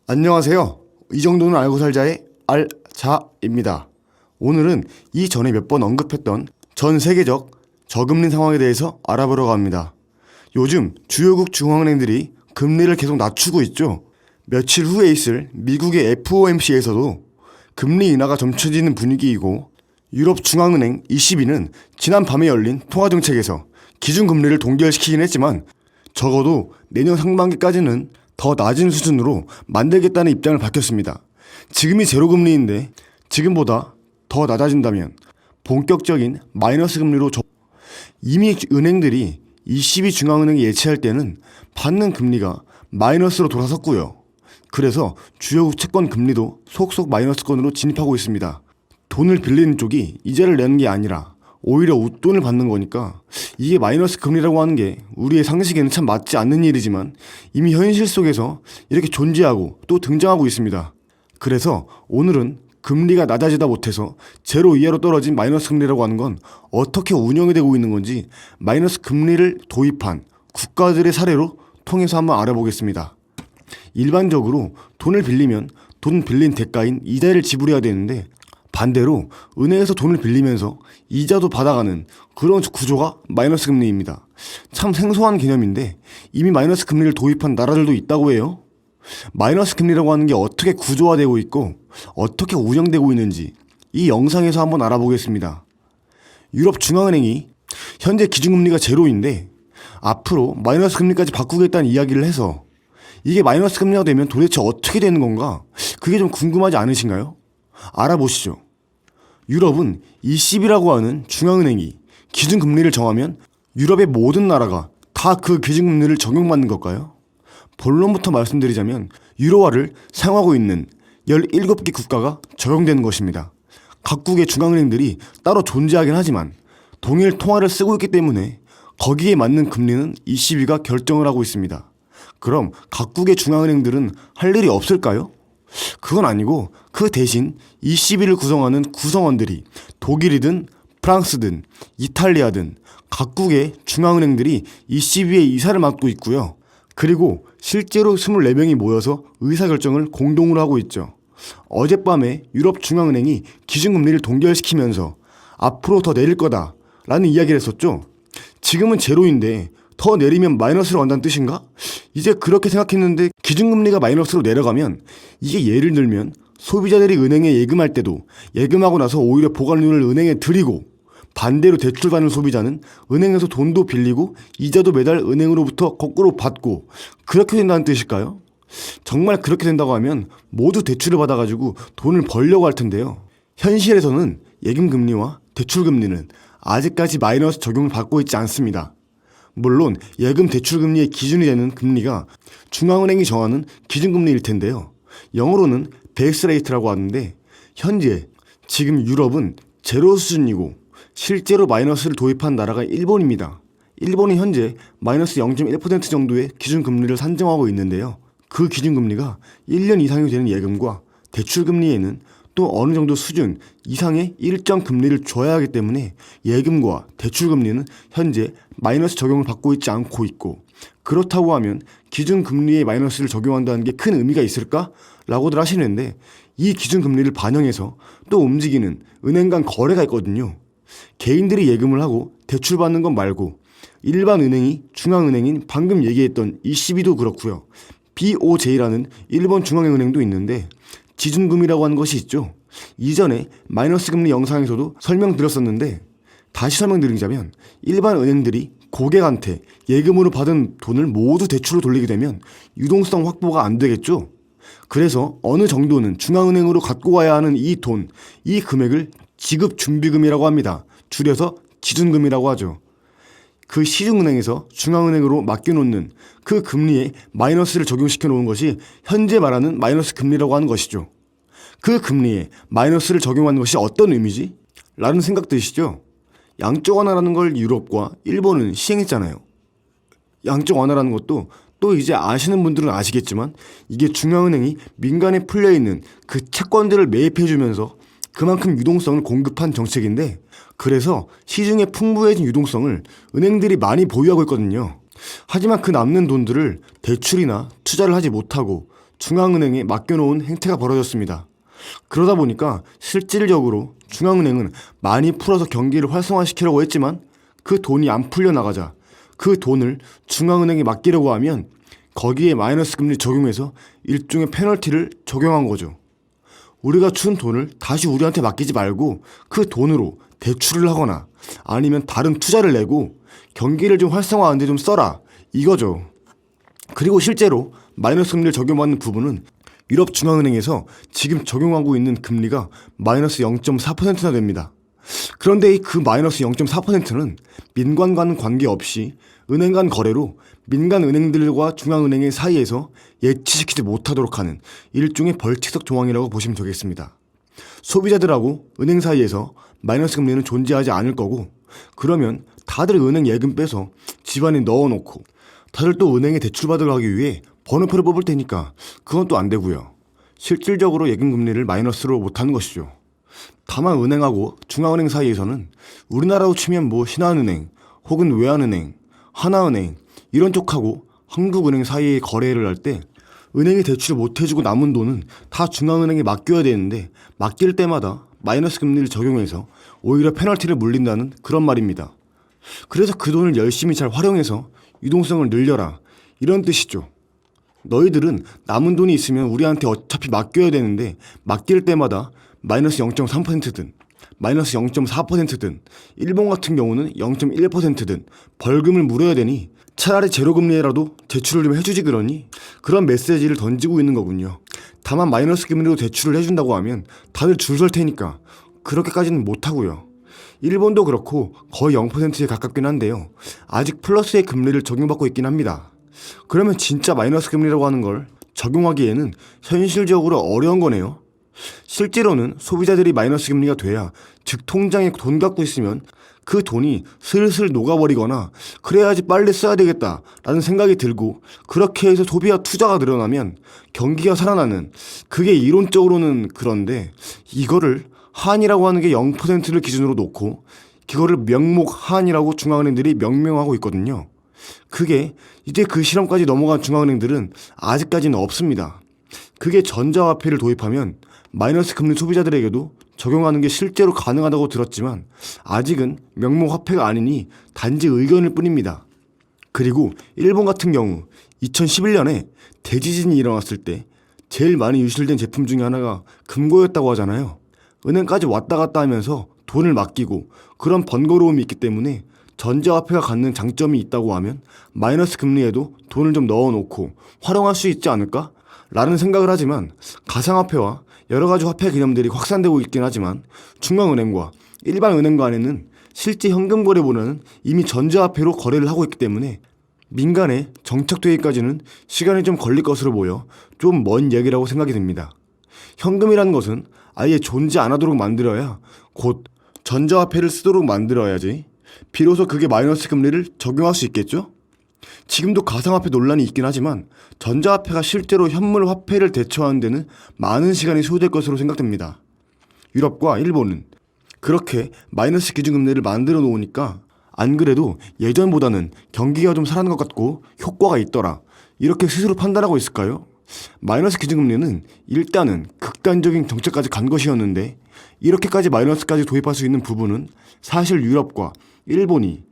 안녕하세요. 이 정도는 알고 살자의 알자입니다. 오늘은 이전에 몇 번 언급했던 전 세계적 저금리 상황에 대해서 알아보려고 합니다. 요즘 주요국 중앙은행들이 금리를 계속 낮추고 있죠. 며칠 후에 있을 미국의 FOMC에서도 금리 인하가 점쳐지는 분위기이고, 유럽 중앙은행 ECB는 지난 밤에 열린 통화정책에서 기준금리를 동결시키긴 했지만 적어도 내년 상반기까지는 더 낮은 수준으로 만들겠다는 입장을 밝혔습니다. 지금이 제로금리인데 지금보다 더 낮아진다면 본격적인 마이너스 금리로 이미 은행들이 ECB 중앙은행이 예치할 때는 받는 금리가 마이너스로 돌아섰고요. 그래서 주요국 채권 금리도 속속 마이너스권으로 진입하고 있습니다. 돈을 빌리는 쪽이 이자를 내는 게 아니라 오히려 웃돈을 받는 거니까 이게 마이너스 금리라고 하는 게 우리의 상식에는 참 맞지 않는 일이지만 이미 현실 속에서 이렇게 존재하고 또 등장하고 있습니다. 그래서 오늘은 금리가 낮아지다 못해서 제로 이하로 떨어진 마이너스 금리라고 하는 건 어떻게 운영이 되고 있는 건지 마이너스 금리를 도입한 국가들의 사례로 통해서 한번 알아보겠습니다. 일반적으로 돈을 빌리면 돈 빌린 대가인 이자를 지불해야 되는데, 반대로 은행에서 돈을 빌리면서 이자도 받아가는 그런 구조가 마이너스 금리입니다. 참 생소한 개념인데 이미 마이너스 금리를 도입한 나라들도 있다고 해요. 마이너스 금리라고 하는 게 어떻게 구조화되고 있고 어떻게 운영되고 있는지 이 영상에서 한번 알아보겠습니다. 유럽 중앙은행이 현재 기준금리가 제로인데 앞으로 마이너스 금리까지 바꾸겠다는 이야기를 해서 이게 마이너스 금리가 되면 도대체 어떻게 되는 건가? 그게 좀 궁금하지 않으신가요? 알아보시죠. 유럽은 ECB라고 하는 중앙은행이 기준금리를 정하면 유럽의 모든 나라가 다 그 기준금리를 적용받는 걸까요? 본론부터 말씀드리자면 유로화를 사용하고 있는 17개 국가가 적용되는 것입니다. 각국의 중앙은행들이 따로 존재하긴 하지만 동일 통화를 쓰고 있기 때문에 거기에 맞는 금리는 ECB가 결정을 하고 있습니다. 그럼 각국의 중앙은행들은 할 일이 없을까요? 그건 아니고 그 대신 ECB를 구성하는 구성원들이 독일이든 프랑스든 이탈리아든 각국의 중앙은행들이 ECB의 이사를 맡고 있고요. 그리고 실제로 24명이 모여서 의사결정을 공동으로 하고 있죠. 어젯밤에 유럽 중앙은행이 기준금리를 동결시키면서 앞으로 더 내릴 거다라는 이야기를 했었죠. 지금은 제로인데 더 내리면 마이너스로 간다는 뜻인가? 이제 그렇게 생각했는데 기준금리가 마이너스로 내려가면 이게 예를 들면 소비자들이 은행에 예금할 때도 예금하고 나서 오히려 보관료를 은행에 드리고, 반대로 대출받는 소비자는 은행에서 돈도 빌리고 이자도 매달 은행으로부터 거꾸로 받고 그렇게 된다는 뜻일까요? 정말 그렇게 된다고 하면 모두 대출을 받아가지고 돈을 벌려고 할 텐데요. 현실에서는 예금금리와 대출금리는 아직까지 마이너스 적용을 받고 있지 않습니다. 물론 예금 대출금리의 기준이 되는 금리가 중앙은행이 정하는 기준금리일 텐데요. 영어로는 베이스 레이트라고 하는데 현재 지금 유럽은 제로 수준이고 실제로 마이너스를 도입한 나라가 일본입니다. 일본이 현재 마이너스 0.1% 정도의 기준금리를 산정하고 있는데요. 그 기준금리가 1년 이상이 되는 예금과 대출금리에는 또 어느 정도 수준 이상의 일정 금리를 줘야 하기 때문에 예금과 대출금리는 현재 마이너스 적용을 받고 있지 않고 있고, 그렇다고 하면 기준금리에 마이너스를 적용한다는 게 큰 의미가 있을까? 라고들 하시는데, 이 기준금리를 반영해서 또 움직이는 은행 간 거래가 있거든요. 개인들이 예금을 하고 대출받는 것 말고 일반 은행이 중앙은행인 방금 얘기했던 ECB도 그렇고요. BOJ라는 일본 중앙은행도 있는데 기준금리라고 하는 것이 있죠. 이전에 마이너스 금리 영상에서도 설명드렸었는데 다시 설명드리자면 일반 은행들이 고객한테 예금으로 받은 돈을 모두 대출로 돌리게 되면 유동성 확보가 안 되겠죠. 그래서 어느 정도는 중앙은행으로 갖고 와야 하는 이 돈, 이 금액을 지급준비금이라고 합니다. 줄여서 기준금이라고 하죠. 그 시중은행에서 중앙은행으로 맡겨놓는 그 금리에 마이너스를 적용시켜 놓은 것이 현재 말하는 마이너스 금리라고 하는 것이죠. 그 금리에 마이너스를 적용하는 것이 어떤 의미지? 라는 생각 드시죠? 양적 완화라는 걸 유럽과 일본은 시행했잖아요. 양적 완화라는 것도 또 이제 아시는 분들은 아시겠지만 이게 중앙은행이 민간에 풀려있는 그 채권들을 매입해주면서 그만큼 유동성을 공급한 정책인데, 그래서 시중에 풍부해진 유동성을 은행들이 많이 보유하고 있거든요. 하지만 그 남는 돈들을 대출이나 투자를 하지 못하고 중앙은행에 맡겨놓은 행태가 벌어졌습니다. 그러다 보니까 실질적으로 중앙은행은 많이 풀어서 경기를 활성화시키려고 했지만 그 돈이 안 풀려나가자 그 돈을 중앙은행에 맡기려고 하면 거기에 마이너스 금리 적용해서 일종의 페널티를 적용한 거죠. 우리가 준 돈을 다시 우리한테 맡기지 말고 그 돈으로 대출을 하거나 아니면 다른 투자를 내고 경기를 좀 활성화하는데 좀 써라 이거죠. 그리고 실제로 마이너스 금리를 적용받는 부분은 유럽 중앙은행에서 지금 적용하고 있는 금리가 마이너스 0.4%나 됩니다. 그런데 그 마이너스 0.4%는 민간과는 관계없이 은행 간 거래로 민간 은행들과 중앙은행의 사이에서 예치시키지 못하도록 하는 일종의 벌칙적 조항이라고 보시면 되겠습니다. 소비자들하고 은행 사이에서 마이너스 금리는 존재하지 않을 거고, 그러면 다들 은행 예금 빼서 집안에 넣어놓고 다들 또 은행에 대출받으러 가기 위해 번호표를 뽑을 테니까 그건 또 안 되고요. 실질적으로 예금 금리를 마이너스로 못하는 것이죠. 다만 은행하고 중앙은행 사이에서는 우리나라로 치면 뭐 신한은행 혹은 외환은행, 하나은행 이런 쪽하고 한국은행 사이에 거래를 할 때 은행이 대출을 못 해주고 남은 돈은 다 중앙은행에 맡겨야 되는데 맡길 때마다 마이너스 금리를 적용해서 오히려 페널티를 물린다는 그런 말입니다. 그래서 그 돈을 열심히 잘 활용해서 유동성을 늘려라 이런 뜻이죠. 너희들은 남은 돈이 있으면 우리한테 어차피 맡겨야 되는데 맡길 때마다 마이너스 0.3%든 마이너스 0.4%든 일본 같은 경우는 0.1%든 벌금을 물어야 되니 차라리 제로금리라도 대출을 좀 해주지 그러니 그런 메시지를 던지고 있는 거군요. 다만 마이너스 금리로 대출을 해준다고 하면 다들 줄 설 테니까 그렇게까지는 못하고요. 일본도 그렇고 거의 0%에 가깝긴 한데요. 아직 플러스의 금리를 적용받고 있긴 합니다. 그러면 진짜 마이너스 금리라고 하는 걸 적용하기에는 현실적으로 어려운 거네요. 실제로는 소비자들이 마이너스 금리가 돼야, 즉 통장에 돈 갖고 있으면 그 돈이 슬슬 녹아버리거나 그래야지 빨리 써야 되겠다라는 생각이 들고 그렇게 해서 소비와 투자가 늘어나면 경기가 살아나는, 그게 이론적으로는 그런데 이거를 한이라고 하는 게 0%를 기준으로 놓고 그거를 명목 한이라고 중앙은행들이 명명하고 있거든요. 그게 이제 그 실험까지 넘어간 중앙은행들은 아직까지는 없습니다. 그게 전자화폐를 도입하면 마이너스 금리 소비자들에게도 적용하는 게 실제로 가능하다고 들었지만 아직은 명목 화폐가 아니니 단지 의견일 뿐입니다. 그리고 일본 같은 경우 2011년에 대지진이 일어났을 때 제일 많이 유실된 제품 중에 하나가 금고였다고 하잖아요. 은행까지 왔다 갔다 하면서 돈을 맡기고 그런 번거로움이 있기 때문에 전자화폐가 갖는 장점이 있다고 하면 마이너스 금리에도 돈을 좀 넣어놓고 활용할 수 있지 않을까? 라는 생각을 하지만 가상화폐와 여러가지 화폐 개념들이 확산되고 있긴 하지만 중앙은행과 일반 은행 간에는 실제 현금 거래보다는 이미 전자화폐로 거래를 하고 있기 때문에 민간에 정착되기까지는 시간이 좀 걸릴 것으로 보여 좀 먼 얘기라고 생각이 듭니다. 현금이라는 것은 아예 존재 안 하도록 만들어야 곧 전자화폐를 쓰도록 만들어야지 비로소 그게 마이너스 금리를 적용할 수 있겠죠? 지금도 가상화폐 논란이 있긴 하지만 전자화폐가 실제로 현물 화폐를 대처하는 데는 많은 시간이 소요될 것으로 생각됩니다. 유럽과 일본은 그렇게 마이너스 기준금리를 만들어 놓으니까 안 그래도 예전보다는 경기가 좀 살아난 것 같고 효과가 있더라 이렇게 스스로 판단하고 있을까요? 마이너스 기준금리는 일단은 극단적인 정책까지 간 것이었는데 이렇게까지 마이너스까지 도입할 수 있는 부분은 사실 유럽과 일본이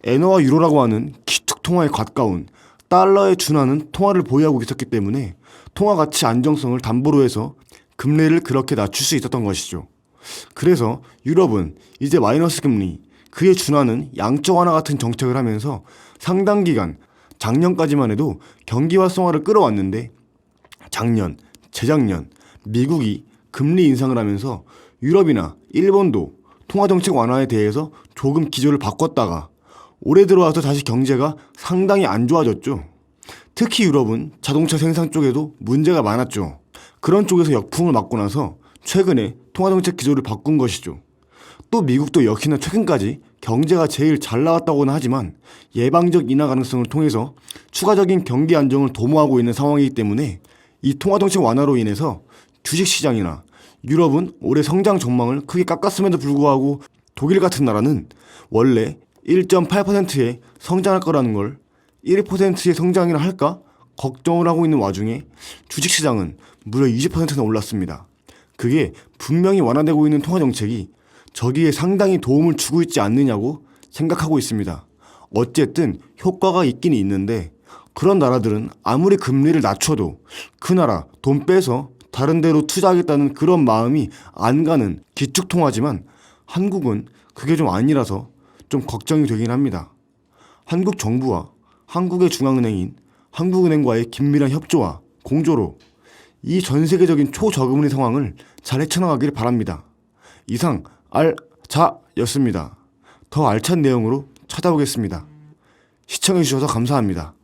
엔화와 유로라고 하는 기축 통화에 가까운 달러에 준하는 통화를 보유하고 있었기 때문에 통화 가치 안정성을 담보로 해서 금리를 그렇게 낮출 수 있었던 것이죠. 그래서 유럽은 이제 마이너스 금리, 그에 준하는 양적 완화 같은 정책을 하면서 상당 기간, 작년까지만 해도 경기 활성화를 끌어왔는데 작년, 재작년 미국이 금리 인상을 하면서 유럽이나 일본도 통화정책 완화에 대해서 조금 기조를 바꿨다가 올해 들어와서 다시 경제가 상당히 안 좋아졌죠. 특히 유럽은 자동차 생산 쪽에도 문제가 많았죠. 그런 쪽에서 역풍을 맞고 나서 최근에 통화정책 기조를 바꾼 것이죠. 또 미국도 역시나 최근까지 경제가 제일 잘 나왔다고는 하지만 예방적 인하 가능성을 통해서 추가적인 경기 안정을 도모하고 있는 상황이기 때문에 이 통화정책 완화로 인해서 주식시장이나 유럽은 올해 성장 전망을 크게 깎았음에도 불구하고 독일 같은 나라는 원래 1.8%의 성장할 거라는 걸 1%의 성장이라 할까? 걱정을 하고 있는 와중에 주식시장은 무려 20%나 올랐습니다. 그게 분명히 완화되고 있는 통화정책이 저기에 상당히 도움을 주고 있지 않느냐고 생각하고 있습니다. 어쨌든 효과가 있긴 있는데 그런 나라들은 아무리 금리를 낮춰도 그 나라 돈 빼서 다른 데로 투자하겠다는 그런 마음이 안 가는 기축통화지만 한국은 그게 좀 아니라서 좀 걱정이 되긴 합니다. 한국 정부와 한국의 중앙은행인 한국은행과의 긴밀한 협조와 공조로 이 전 세계적인 초저금리 상황을 잘 헤쳐나가길 바랍니다. 이상 알자였습니다. 더 알찬 내용으로 찾아오겠습니다. 시청해주셔서 감사합니다.